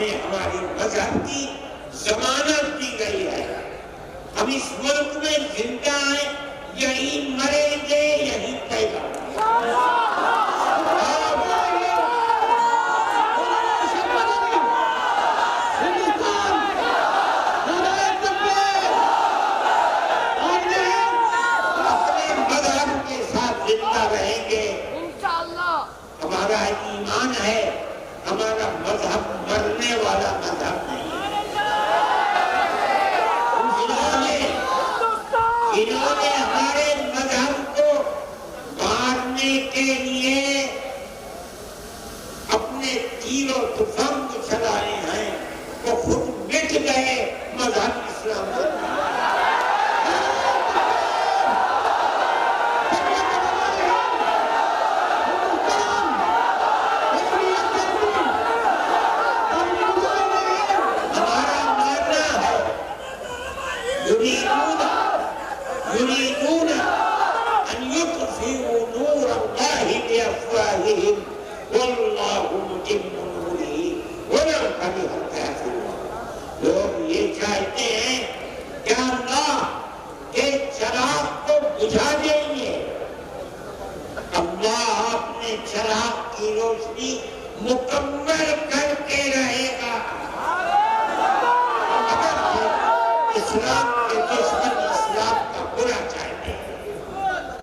ہمیں ہماری مذہب کی ضمانت دی گئی ہے. ہم اس ملک میں زندہ ہیں، یہیں مریں گے، یہیں پیدا ہوں گے. اپنے مذہب کے ساتھ زندہ رہیں گے. ہمارا ایمان ہے، ہمارا مذہب مرنے والا مذہب نہیں ہے. انہوں نے ہمارے مذہب کو مارنے کے لیے اپنے تیر و تفنگ چلائے ہیں. وہ خود مٹ گئے، مذہب اسلام کو يريدون أن يطفئوا نور الله بأفواههم والله متم نوره ولو كره الكافرون. لوگ یہ چاہتے ہیں کہ اللہ کے چراغ کو بجھا دیں گے. اللہ اپنے چراغ کی روشنی مکمل کر کے رہے گا. اگر اسلام